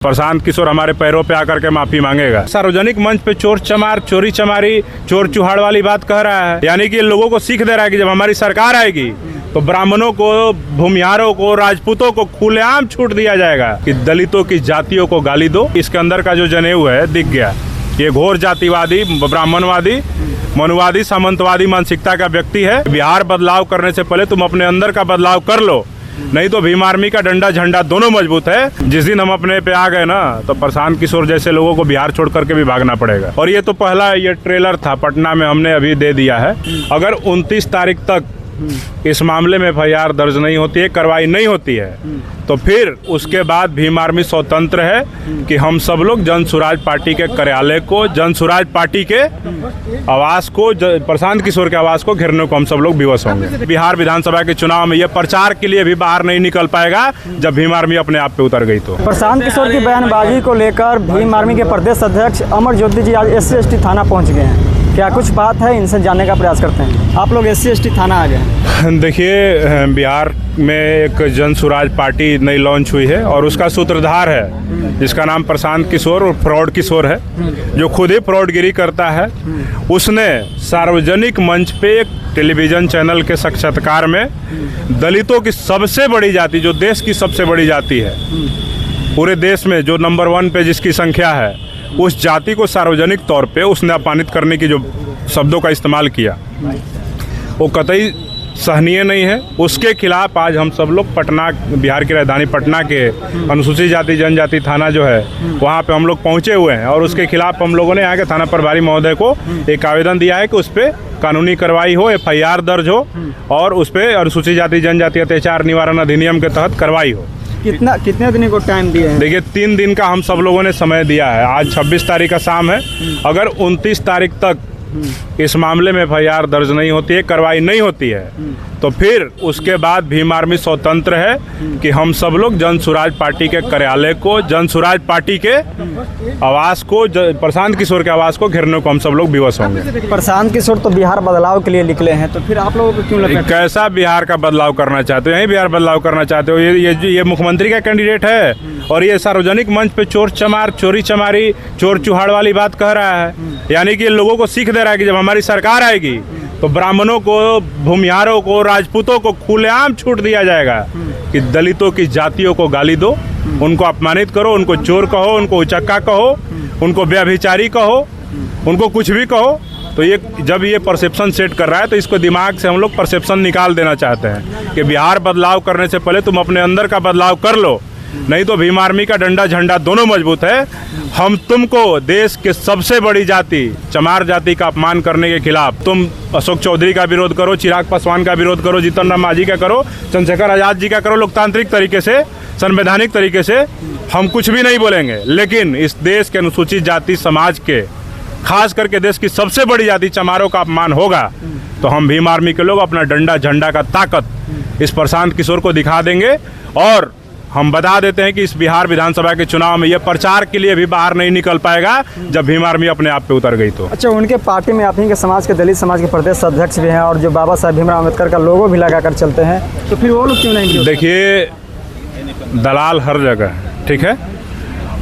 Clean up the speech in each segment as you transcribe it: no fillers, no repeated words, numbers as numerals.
प्रशांत किशोर हमारे पैरों पे आकर के माफी मांगेगा। सार्वजनिक मंच पे चोर चमार, चोरी चमारी, चोर चुहाड़ वाली बात कह रहा है, यानी कि लोगों को सीख दे रहा है कि जब हमारी सरकार आएगी तो ब्राह्मणों को, भूमिहारों को, राजपूतों को खुलेआम छूट दिया जाएगा कि दलितों की जातियों को गाली दो। इसके अंदर का जो जनेऊ है दिख गया। ये घोर जातिवादी, ब्राह्मणवादी, मनुवादी, सामंतवादी मानसिकता का व्यक्ति है। बिहार बदलाव करने से पहले तुम अपने अंदर का बदलाव कर लो, नहीं तो भीम आर्मी का डंडा झंडा दोनों मजबूत है। जिस दिन हम अपने पे आ गए ना तो प्रशांत किशोर जैसे लोगों को बिहार छोड़ करके भी भागना पड़ेगा। और ये तो पहला ये ट्रेलर था, पटना में हमने अभी दे दिया है। अगर 29 तारीख तक इस मामले में एफआईआर दर्ज नहीं होती है, कार्रवाई नहीं होती है, तो फिर उसके बाद भीम आर्मी स्वतंत्र है कि हम सब लोग जन सुराज पार्टी के कार्यालय को, जन सुराज पार्टी के आवास को, प्रशांत किशोर के आवास को घेरने को हम सब लोग विवश होंगे। बिहार विधानसभा के चुनाव में ये प्रचार के लिए भी बाहर नहीं निकल पाएगा जब भीम आर्मी अपने आप पे उतर गई। तो प्रशांत किशोर की बयानबाजी को लेकर भीम आर्मी के प्रदेश अध्यक्ष अमर ज्योति जी आज SC/ST थाना पहुंच गए हैं। क्या कुछ बात है, इनसे जानने का प्रयास करते हैं। आप लोग SC/ST थाना आ गए। देखिए, बिहार में एक जन सुराज पार्टी नई लॉन्च हुई है और उसका सूत्रधार है जिसका नाम प्रशांत किशोर और फ्रॉड किशोर है, जो खुद ही फ्रॉडगिरी करता है। उसने सार्वजनिक मंच पे एक टेलीविजन चैनल के साक्षात्कार में दलितों की सबसे बड़ी जाति, जो देश की सबसे बड़ी जाति है पूरे देश में, जो नंबर 1 पे जिसकी संख्या है, उस जाति को सार्वजनिक तौर पे उसने अपमानित करने की जो शब्दों का इस्तेमाल किया, वो कतई सहनीय नहीं है। उसके खिलाफ आज हम सब लोग पटना, बिहार की राजधानी पटना के अनुसूचित जाति जनजाति थाना जो है वहाँ पे हम लोग पहुँचे हुए हैं और उसके खिलाफ हम लोगों ने यहाँ के थाना प्रभारी महोदय को एक आवेदन दिया है कि उस पर कानूनी कार्रवाई हो, FIR दर्ज हो और उस पर अनुसूचित जाति जनजाति अत्याचार निवारण अधिनियम के तहत कार्रवाई हो। कितने दिन को टाइम दिए हैं? देखिए, 3 दिन का हम सब लोगों ने समय दिया है। आज 26 तारीख का शाम है। अगर 29 तारीख तक इस मामले में एफआईआर दर्ज नहीं होती है, कार्रवाई नहीं होती है, तो फिर उसके बाद भीम आर्मी स्वतंत्र है कि हम सब लोग जन सुराज पार्टी के कार्यालय को, जन सुराज पार्टी के आवास को, प्रशांत किशोर के आवास को घेरने को हम सब लोग विवश होंगे। प्रशांत किशोर तो बिहार बदलाव के लिए निकले हैं, तो फिर आप लोगों को क्यों लगता है? कैसा बिहार का बदलाव करना चाहते हो? यही बिहार बदलाव करना चाहते हो? ये मुख्यमंत्री का कैंडिडेट है और ये सार्वजनिक मंच पे चोर चमार, चोरी चमारी, चोर चुहाड़ वाली बात कह रहा है, यानी कि लोगों को सीख दे रहा है कि जब हमारी सरकार आएगी तो ब्राह्मणों को, भूमिहारों को, राजपूतों को खुलेआम छूट दिया जाएगा कि दलितों की जातियों को गाली दो, उनको अपमानित करो, उनको चोर कहो, उनको उचक्का कहो, उनको व्यभिचारी कहो, उनको कुछ भी कहो। तो ये जब ये परसेप्शन सेट कर रहा है तो इसको दिमाग से हम लोग परसेप्शन निकाल देना चाहते हैं कि बिहार बदलाव करने से पहले तुम अपने अंदर का बदलाव कर लो, नहीं तो भीम आर्मी का डंडा झंडा दोनों मजबूत है। हम तुमको देश के सबसे बड़ी जाति, चमार जाति का अपमान करने के खिलाफ, तुम अशोक चौधरी का विरोध करो, चिराग पासवान का विरोध करो, जीतन राम मांझी का करो, चंद्रशेखर आजाद जी का करो, लोकतांत्रिक तरीके से, संवैधानिक तरीके से हम कुछ भी नहीं बोलेंगे। लेकिन इस देश के अनुसूचित जाति समाज के, खास करके देश की सबसे बड़ी जाति चमारों का अपमान होगा तो हम भीम आर्मी के लोग अपना डंडा झंडा का ताकत इस प्रशांत किशोर को दिखा देंगे। और हम बता देते हैं कि इस बिहार विधानसभा के चुनाव में यह प्रचार के लिए भी बाहर नहीं निकल पाएगा जब भीम आर्मी अपने आप पे उतर गई। तो अच्छा, उनके पार्टी में आप ही के समाज के, दलित समाज के प्रदेश अध्यक्ष भी हैं और जो बाबा साहब भीमराव अम्बेडकर का लोगो भी लगा कर चलते हैं, तो फिर वो लोग क्यों नहीं? देखिए, दलाल हर जगह, ठीक है,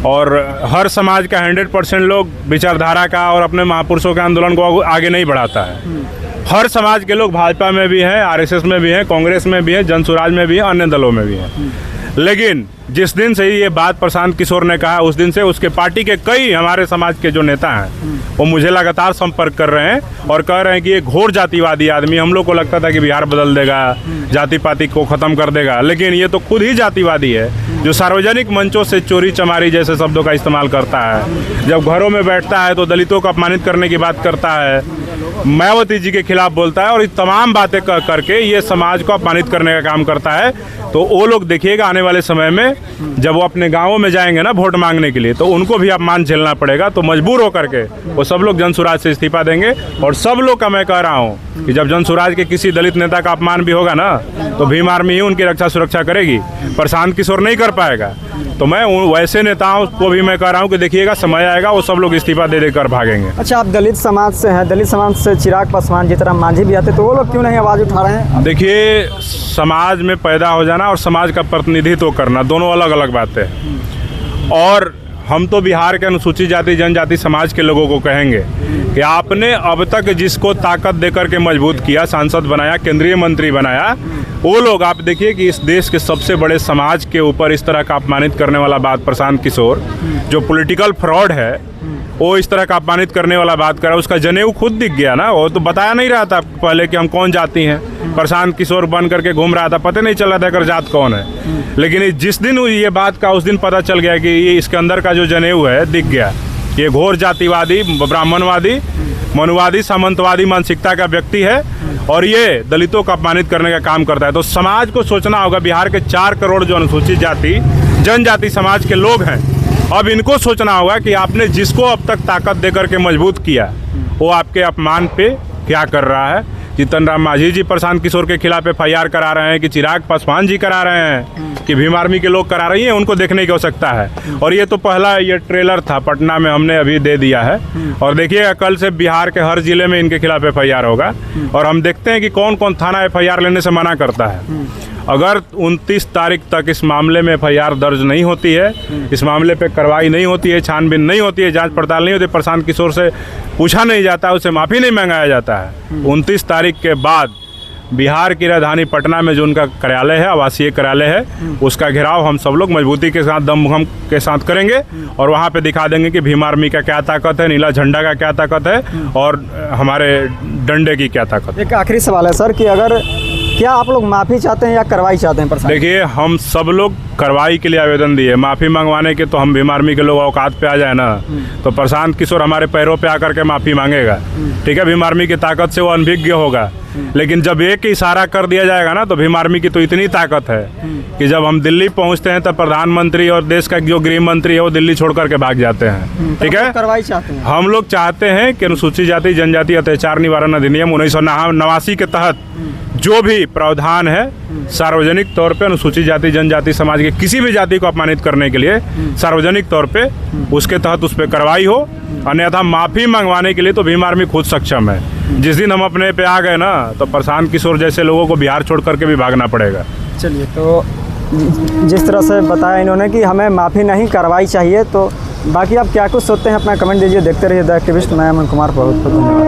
और हर समाज का 100% लोग विचारधारा का और अपने महापुरुषों के आंदोलन को आगे नहीं बढ़ाता है। हर समाज के लोग भाजपा में भी हैं, RSS में भी हैं, कांग्रेस में भी हैं, जनसुराज में भी हैं, अन्य दलों में भी हैं। लेकिन जिस दिन से ये बात प्रशांत किशोर ने कहा, उस दिन से उसके पार्टी के कई हमारे समाज के जो नेता हैं वो मुझे लगातार संपर्क कर रहे हैं और कह रहे हैं कि ये घोर जातिवादी आदमी, हम लोग को लगता था कि बिहार बदल देगा, जाति पाति को ख़त्म कर देगा, लेकिन ये तो खुद ही जातिवादी है जो सार्वजनिक मंचों से चोरी चमारी जैसे शब्दों का इस्तेमाल करता है। जब घरों में बैठता है तो दलितों को अपमानित करने की बात करता है, मायावती जी के खिलाफ बोलता है और ये तमाम बातें करके ये समाज को अपमानित करने का काम करता है। तो वो लोग देखिएगा आने वाले समय में जब वो अपने गांवों में जाएंगे ना वोट मांगने के लिए, तो उनको भी अपमान झेलना पड़ेगा। तो मजबूर होकर के वो सब लोग जनसुराज से इस्तीफा देंगे। और सब लोग का मैं कह रहा हूँ कि जब जनसुराज के किसी दलित नेता का अपमान भी होगा ना तो भीम आर्मी ही उनकी रक्षा सुरक्षा करेगी, प्रशांत किशोर नहीं कर पाएगा। तो मैं वैसे नेताओं को भी मैं कह रहा हूँ कि देखिएगा समय आएगा वो सब लोग इस्तीफा दे देकर भागेंगे। अच्छा, आप दलित समाज से हैं, दलित समाज से चिराग पासवान, जीतन राम मांझी भी आते, तो वो लोग क्यों नहीं आवाज़ उठा रहे हैं? देखिए, समाज में पैदा हो जाना और समाज का प्रतिनिधित्व करना दोनों अलग अलग बातें हैं। और हम तो बिहार के अनुसूचित जाति जनजाति समाज के लोगों को कहेंगे कि आपने अब तक जिसको ताकत देकर के मजबूत किया, सांसद बनाया, केंद्रीय मंत्री बनाया, वो लोग आप देखिए कि इस देश के सबसे बड़े समाज के ऊपर इस तरह का अपमानित करने वाला बात, प्रशांत किशोर जो पॉलिटिकल फ्रॉड है वो इस तरह का अपमानित करने वाला बात कर रहा है। उसका जनेऊ खुद दिख गया ना, वो तो बताया नहीं रहा था पहले कि हम कौन जाति हैं। प्रशांत किशोर बन करके घूम रहा था, पता नहीं चल रहा था कि जात कौन है। लेकिन जिस दिन ये बात का उस दिन पता चल गया कि ये इसके अंदर का जो जनेऊ है दिख गया। ये घोर जातिवादी, ब्राह्मणवादी, मनुवादी, सामंतवादी मानसिकता का व्यक्ति है और ये दलितों को अपमानित करने का काम करता है। तो समाज को सोचना होगा, बिहार के 4 करोड़ जो अनुसूचित जाति जनजाति समाज के लोग हैं, अब इनको सोचना होगा कि आपने जिसको अब तक ताकत देकर के मजबूत किया वो आपके अपमान पे क्या कर रहा है। जीतन राम मांझी जी प्रशांत किशोर के खिलाफ FIR करा रहे हैं कि चिराग पासवान जी करा रहे हैं कि भीम आर्मी के लोग करा रही हैं, उनको देखने की आवश्यकता है। और ये तो पहला ये ट्रेलर था, पटना में हमने अभी दे दिया है और देखिएगा कल से बिहार के हर जिले में इनके खिलाफ FIR होगा और हम देखते हैं कि कौन कौन थाना FIR लेने से मना करता है। अगर 29 तारीख तक इस मामले में FIR दर्ज नहीं होती है, इस मामले पे कार्रवाई नहीं होती है, छानबीन नहीं होती है, जांच पड़ताल नहीं होती, प्रशांत किशोर से पूछा नहीं जाता, उसे माफ़ी नहीं मंगाया जाता है, 29 तारीख के बाद बिहार की राजधानी पटना में जो उनका कार्यालय है, आवासीय कार्यालय है, उसका घेराव हम सब लोग मजबूती के साथ, दमखम के साथ करेंगे और वहाँ पे दिखा देंगे कि भीम आर्मी का क्या ताकत है, नीला झंडा का क्या ताकत है और हमारे डंडे की क्या ताकत है। एक आखिरी सवाल है सर कि अगर क्या आप लोग माफ़ी चाहते हैं या कार्रवाई चाहते हैं प्रशांत? देखिए, हम सब लोग कार्रवाई के लिए आवेदन दिए, माफ़ी मंगवाने के तो हम भीम आर्मी के लोग औकात पे आ जाए ना, तो प्रशांत किशोर हमारे पैरों पे आकर के माफ़ी मांगेगा, ठीक है। भीम आर्मी की ताकत से वो अनभिज्ञ होगा, लेकिन जब एक इशारा कर दिया जाएगा ना तो भीम आर्मी की तो इतनी ताकत है कि जब हम दिल्ली पहुंचते हैं तब प्रधानमंत्री और देश का जो गृह मंत्री है वो दिल्ली छोड़ करके भाग जाते हैं, ठीक है। कार्रवाई चाहते हैं, हम लोग चाहते हैं कि अनुसूचित जाति जनजाति अत्याचार निवारण अधिनियम 1989 के तहत जो भी प्रावधान है, सार्वजनिक तौर पे अनुसूचित जाति जनजाति समाज के किसी भी जाति को अपमानित करने के लिए सार्वजनिक तौर पे उसके तहत उस पर कार्रवाई हो, अन्यथा माफ़ी मंगवाने के लिए तो भीम आर्मी खुद सक्षम है। जिस दिन हम अपने पे आ गए ना तो प्रशांत किशोर जैसे लोगों को बिहार छोड़ करके भी भागना पड़ेगा। चलिए, तो जिस तरह से बताया इन्होंने कि हमें माफ़ी नहीं कार्रवाई चाहिए, तो बाकी आप क्या कुछ सोचते हैं अपना कमेंट दीजिए। देखते रहिए द एक्टिविस्ट। मैं अमन कुमार, बहुत बहुत धन्यवाद।